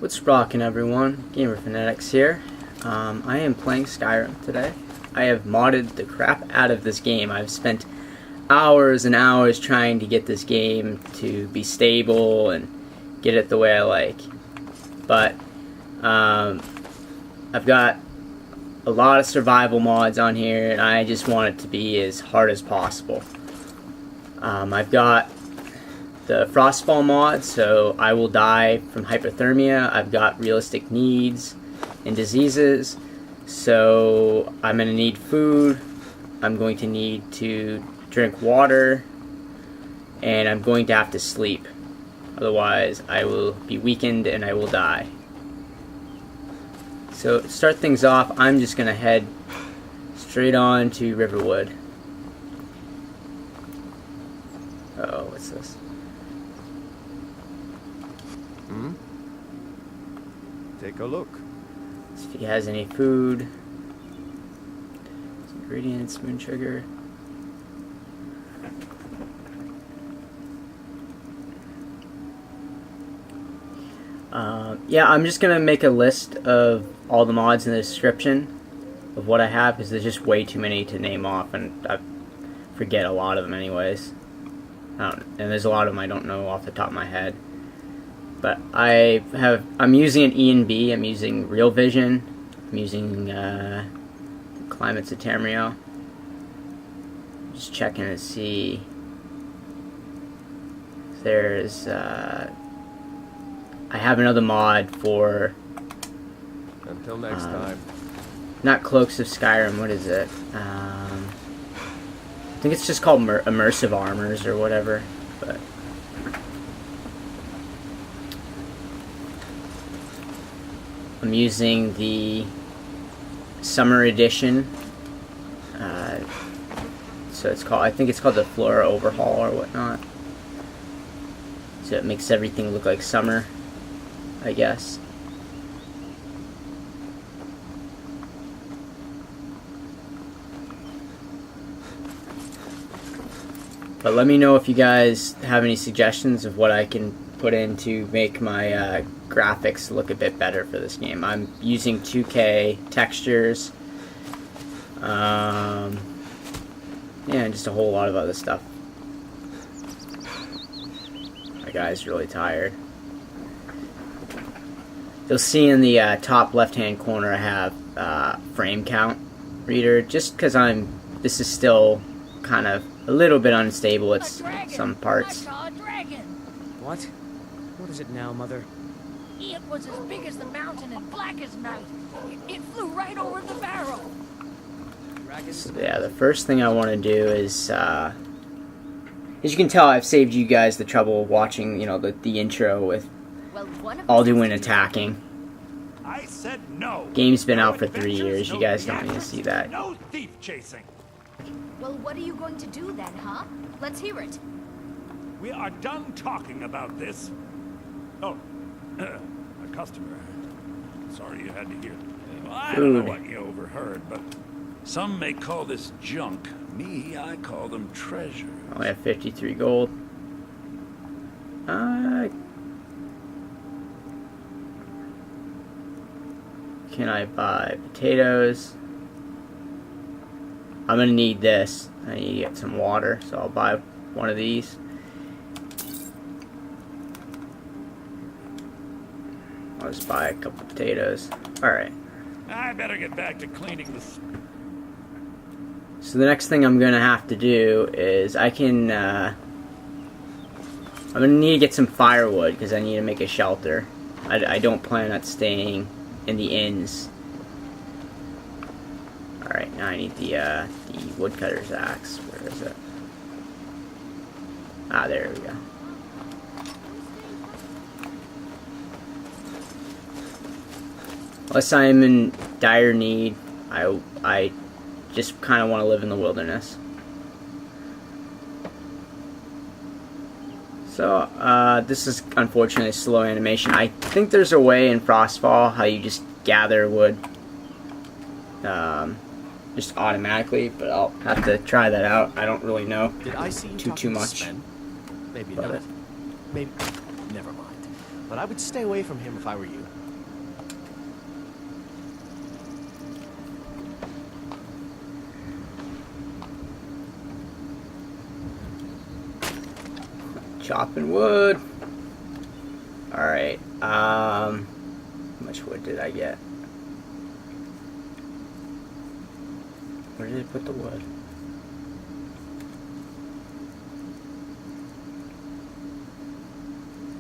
What's rockin', everyone? Gamer Fanatics here. I am playing Skyrim today. I have modded the crap out of this game. I've spent hours and hours trying to get this game to be stable and get it the way I like. But I've got a lot of survival mods on here, and I just want it to be as hard as possible. I've got the Frostfall mod, so I will die from hypothermia. I've got realistic needs and diseases, so I'm going to need food, I'm going to need to drink water, and I'm going to have to sleep. Otherwise, I will be weakened and I will die. So to start things off, I'm just going to head straight on to Riverwood. Oh, what's this? Take a look. See if he has any food. Some ingredients, moon sugar. Yeah, I'm just gonna make a list of all the mods in the description of what I have, because there's just way too many to name off, and I forget a lot of them anyways. And there's a lot of them I don't know off the top of my head. But I'm using an E&B, I'm using Realvision, I'm using Climates of Tameriel. Just checking to see if there's, I have another mod for, Until next time. not Cloaks of Skyrim, what is it? I think it's just called Immersive Armors or whatever, but I'm using the Summer Edition, so it's called, I think it's called the Flora Overhaul or whatnot. So it makes everything look like summer, I guess. But let me know if you guys have any suggestions of what I can put in to make my graphics look a bit better for this game. I'm using 2K textures, yeah, and just a whole lot of other stuff. My guy's really tired. You'll see in the top left-hand corner I have frame count reader, just because this is still kind of a little bit unstable at some parts. I saw a dragon. What? What is it now, Mother? It was as big as the mountain and black as night. It flew right over the barrel. So yeah, the first thing I want to do is, as you can tell, I've saved you guys the trouble of watching, you know, the intro with Alduin attacking. I said no. Game's been out for 3 years. You guys don't need to see that. No thief chasing. Well, what are you going to do then, huh? Let's hear it. We are done talking about this. Oh, a customer. Sorry you had to hear. Well, I don't know what you overheard, but some may call this junk. Me, I call them treasure. I only have 53 gold. Can I buy potatoes? I'm gonna need this. I need to get some water, so I'll buy one of these. I'll just buy a couple potatoes. Alright. I better get back to cleaning this. So the next thing I'm gonna have to do is I'm gonna need to get some firewood because I need to make a shelter. I don't plan on staying in the inns. Alright, now I need the woodcutter's axe. Where is it? Ah, there we go. Unless I'm in dire need, I just kind of want to live in the wilderness. So, this is unfortunately slow animation. I think there's a way in Frostfall how you just gather wood just automatically, but I'll have to try that out. I don't really know Did I see you too much. Maybe about not. it. Maybe. Never mind. but I would stay away from him if I were you. Chopping wood. Alright, how much wood did I get? Where did I put the wood?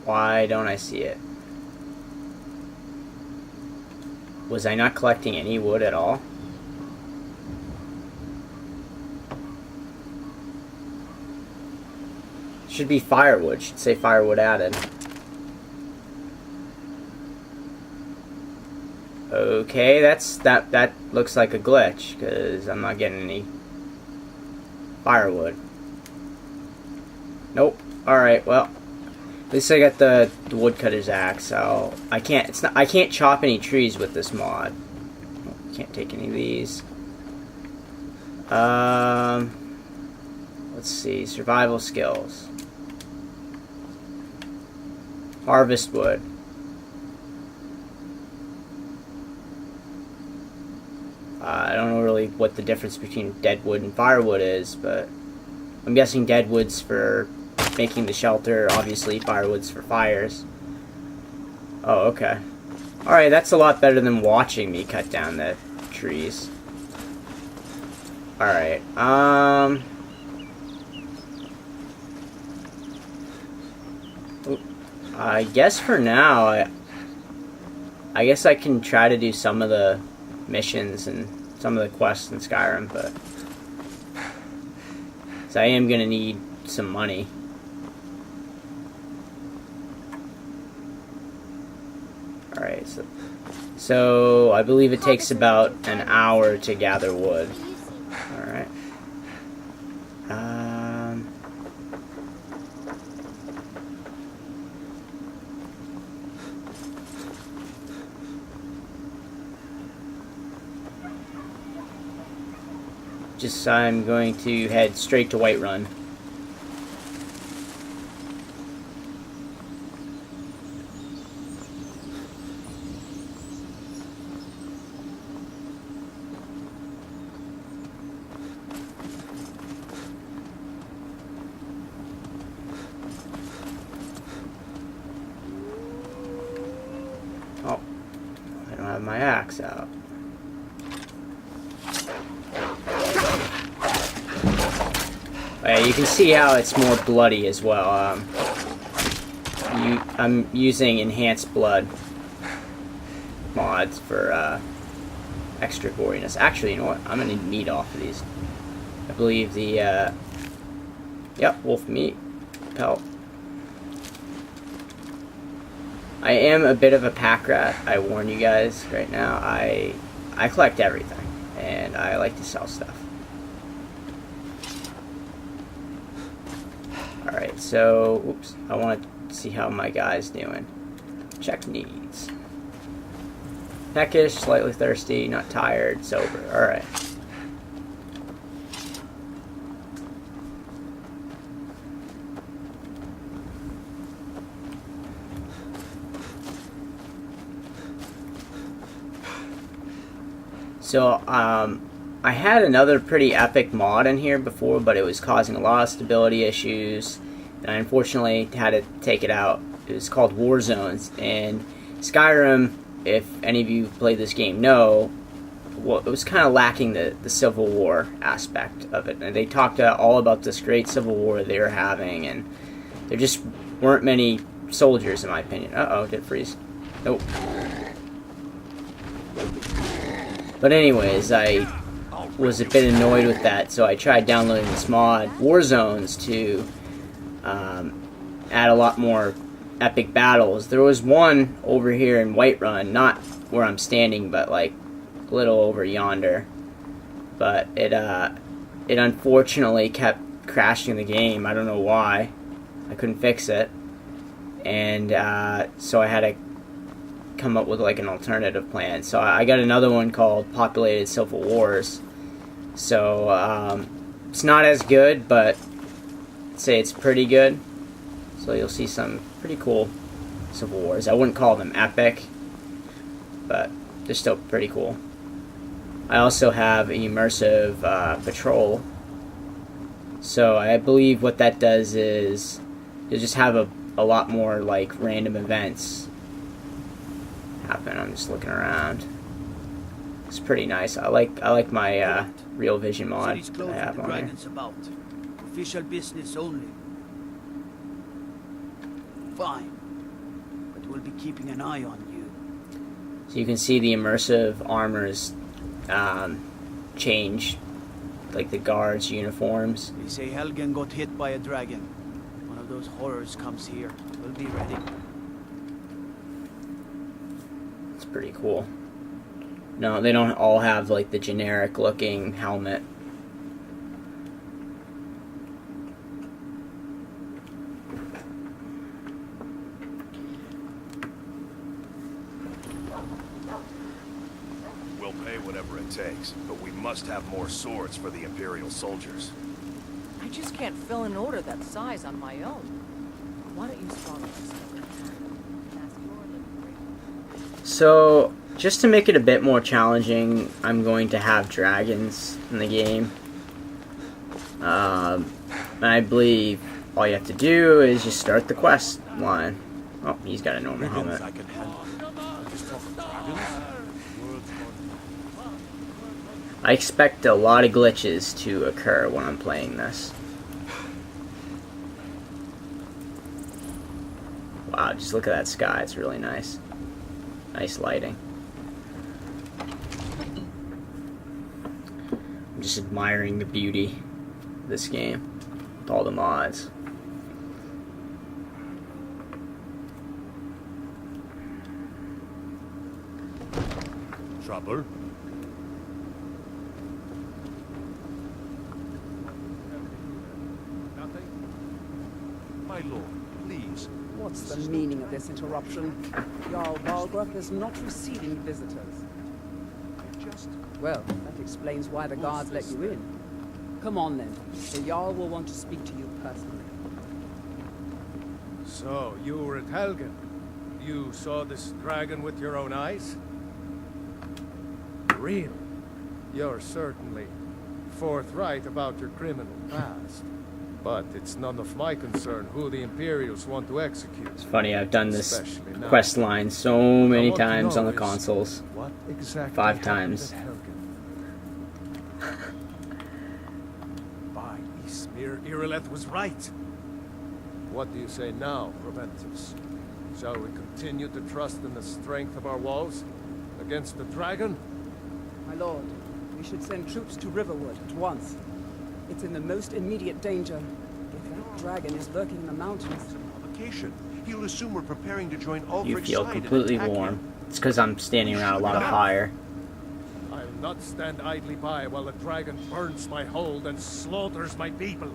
Why don't I see it? Was I not collecting any wood at all? Should be firewood. Should say firewood added. Okay, that looks like a glitch because I'm not getting any firewood. Nope. All right. Well, at least I got the woodcutter's axe. So I can't chop any trees with this mod. Can't take any of these. Let's see. Survival skills. Harvest wood. I don't know really what the difference between deadwood and firewood is, but I'm guessing deadwood's for making the shelter, obviously firewood's for fires. Oh, okay. Alright, that's a lot better than watching me cut down the trees. Alright, I guess for now, I guess I can try to do some of the missions and some of the quests in Skyrim, but so I am gonna need some money. Alright, so I believe it takes about an hour to gather wood. Alright. I'm going to head straight to Whiterun. Oh, I don't have my axe out. You can see how it's more bloody as well. I'm using enhanced blood mods for extra goriness. Actually, you know what? I'm gonna need meat off of these. I believe the yep, wolf meat pelt. I am a bit of a pack rat. I warn you guys right now. I collect everything, and I like to sell stuff. Alright, so, oops, I want to see how my guy's doing. Check needs. Peckish, slightly thirsty, not tired, sober. Alright. So, I had another pretty epic mod in here before, but it was causing a lot of stability issues, and I unfortunately had to take it out. It was called War Zones, and Skyrim, if any of you played this game know, well, it was kind of lacking the Civil War aspect of it, and they talked all about this great Civil War they were having, and there just weren't many soldiers, in my opinion. Uh-oh, did it freeze? Nope. But anyways, I was a bit annoyed with that, so I tried downloading this mod, War Zones, to add a lot more epic battles. There was one over here in Whiterun, not where I'm standing, but like a little over yonder. But it unfortunately kept crashing the game. I don't know why. I couldn't fix it, and so I had to come up with like an alternative plan. So I got another one called Populated Civil Wars. So it's not as good, but I'd say it's pretty good. So you'll see some pretty cool Civil Wars. I wouldn't call them epic, but they're still pretty cool. I also have Immersive Patrol. So I believe what that does is you'll just have a lot more like random events happen. I'm just looking around. It's pretty nice. I like my Realvision mod that I have on there. About. Official business only. Fine. But we'll be keeping an eye on you. So you can see the Immersive Armors change, like the guards' uniforms. They say Helgen got hit by a dragon. One of those horrors comes here. We'll be ready. It's pretty cool. No, they don't all have like the generic looking helmet. We'll pay whatever it takes, but we must have more swords for the Imperial soldiers. I just can't fill an order that size on my own. Why don't you follow us? So, just to make it a bit more challenging, I'm going to have dragons in the game. And I believe all you have to do is just start the quest line. Oh, he's got a normal helmet. I expect a lot of glitches to occur when I'm playing this. Wow, just look at that sky, it's really nice. Nice lighting. I'm just admiring the beauty of this game with all the mods. Trouble? My lord, please. What's the meaning of this interruption? Jarl Balgruth is not receiving visitors. Well, that explains why the guards let you in. Come on then. The Jarl will want to speak to you personally. So, you were at Helgen. You saw this dragon with your own eyes? Really? You're certainly forthright about your criminal past. But it's none of my concern who the Imperials want to execute. It's funny, I've done this quest line so many times on the consoles. What exactly 5 times. By Ysmir, Irileth was right. What do you say now, Proventus? Shall we continue to trust in the strength of our walls against the dragon? My lord, we should send troops to Riverwood at once. It's in the most immediate danger. If that dragon is lurking in the mountains... Provocation. He'll assume we're preparing to join all. You feel completely warm. It's because I'm standing around a lot of fire. I'll not stand idly by while the dragon burns my hold and slaughters my people.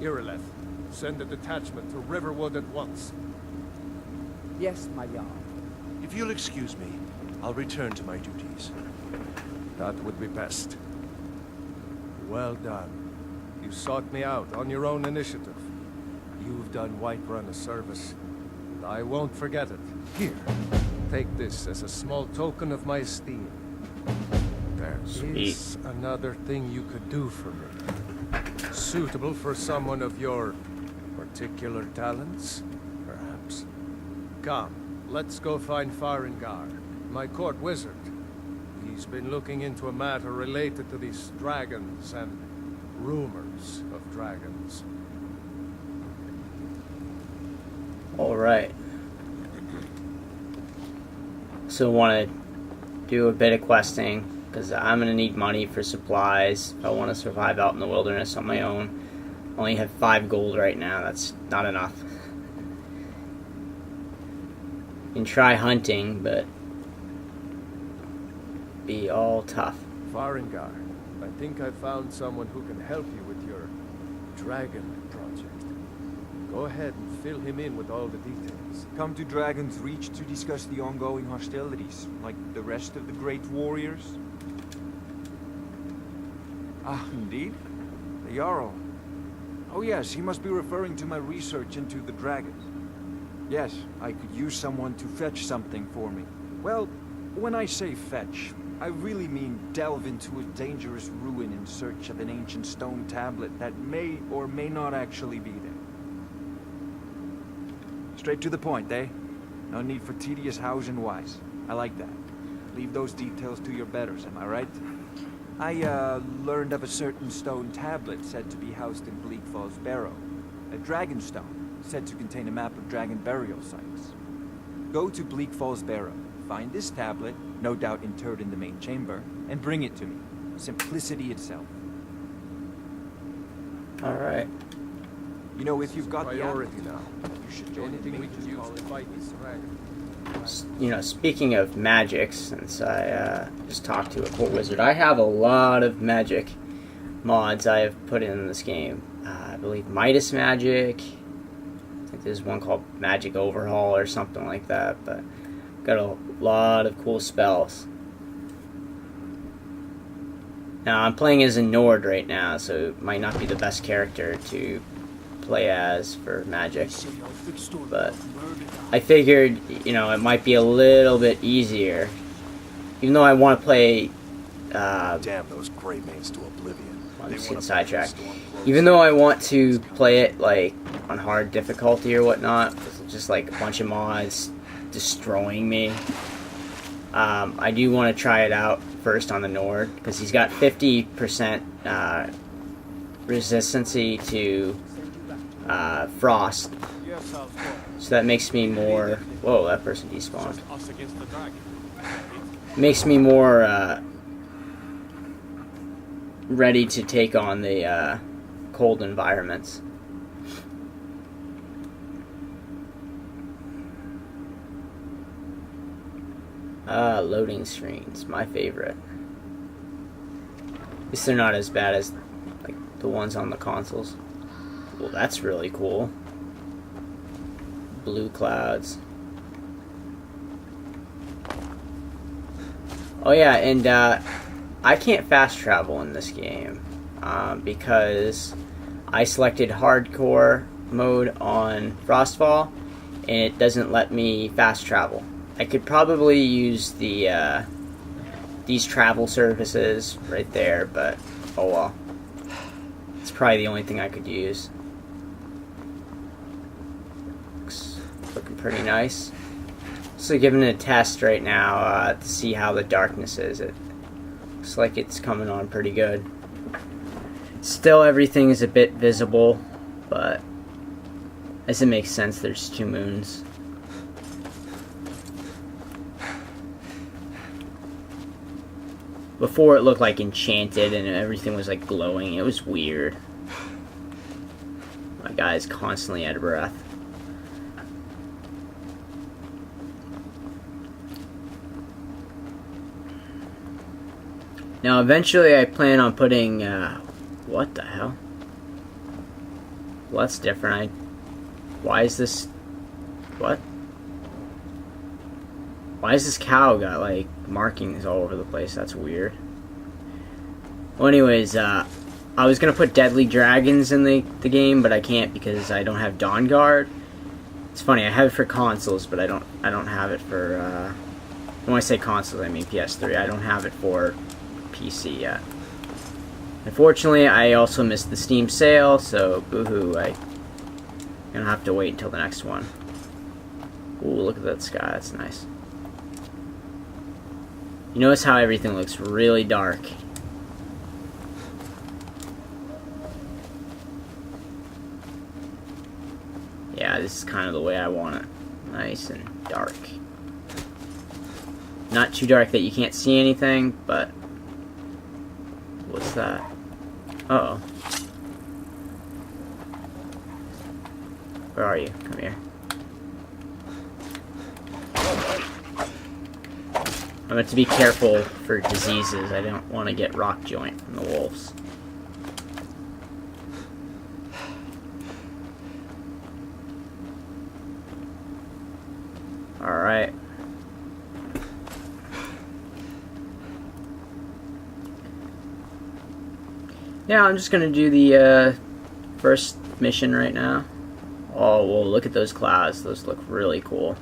Irileth, send a detachment to Riverwood at once. Yes, my Jarl. If you'll excuse me, I'll return to my duties. That would be best. Well done. You sought me out on your own initiative. You've done Whiterun a service, and I won't forget it. Here, take this as a small token of my esteem. There is another thing you could do for me. Suitable for someone of your particular talents, perhaps. Come, let's go find Farengar, my court wizard. He's been looking into a matter related to these dragons and rumors of dragons. Alright. So want to do a bit of questing, because I'm going to need money for supplies if I want to survive out in the wilderness on my own. I only have 5 gold right now, that's not enough. You can try hunting, but be all tough. Farengar, I think I found someone who can help you with your dragon project. Go ahead and fill him in with all the details. Come to Dragon's Reach to discuss the ongoing hostilities, like the rest of the great warriors? Ah, indeed. The Jarl. Oh yes, he must be referring to my research into the dragons. Yes, I could use someone to fetch something for me. Well, when I say fetch, I really mean delve into a dangerous ruin in search of an ancient stone tablet that may or may not actually be there. Straight to the point, eh? No need for tedious hows and whys. I like that. Leave those details to your betters, am I right? I, learned of a certain stone tablet said to be housed in Bleak Falls Barrow. A dragon stone, said to contain a map of dragon burial sites. Go to Bleak Falls Barrow, find this tablet, no doubt interred in the main chamber, and bring it to me. Simplicity itself. Alright. You know, if you've got priority the now, you should join anything we can use to fight this dragon. You know, speaking of magic, since I just talked to a cool wizard, I have a lot of magic mods I have put in this game. I believe Midas magic. I think there's one called Magic Overhaul or something like that, but got a lot of cool spells. Now, I'm playing as a Nord right now, so it might not be the best character to play as for magic, but I figured, you know, it might be a little bit easier, even though I want to play damn those gray mains to oblivion. I'm just getting sidetracked. Even though I want to play it like on hard difficulty or whatnot, with just like a bunch of mods destroying me, I do want to try it out first on the Nord, because he's got 50% resistancy to frost, so that makes me more... Whoa, that person despawned. Makes me more ready to take on the cold environments. Loading screens, my favorite. At least they're not as bad as like the ones on the consoles. Well, that's really cool. Blue clouds. Oh yeah, and I can't fast travel in this game because I selected hardcore mode on Frostfall, and it doesn't let me fast travel. I could probably use the these travel services right there, but oh well. It's probably the only thing I could use. Looking pretty nice. So giving it a test right now to see how the darkness is. It looks like it's coming on pretty good. Still, everything is a bit visible, but as it makes sense, there's two moons. Before it looked like enchanted and everything was like glowing. It was weird. My guy's constantly out of breath. Now, eventually I plan on putting, what the hell? Well, that's different. Why is this, what? Why is this cow got, like, markings all over the place? That's weird. Well, anyways, I was gonna put deadly dragons in the game, but I can't because I don't have Dawn Guard. It's funny, I have it for consoles, but I don't have it for, when I say consoles, I mean PS3. I don't have it for PC yet. Unfortunately, I also missed the Steam sale, so boohoo, I'm gonna have to wait until the next one. Ooh, look at that sky, that's nice. You notice how everything looks really dark. Yeah, this is kind of the way I want it. Nice and dark. Not too dark that you can't see anything, but... What's that? Uh-oh. Where are you? Come here. I'm going to be careful for diseases. I don't want to get rock joint from the wolves. Alright. Yeah, I'm just going to do the first mission right now. Oh, well, look at those clouds. Those look really cool.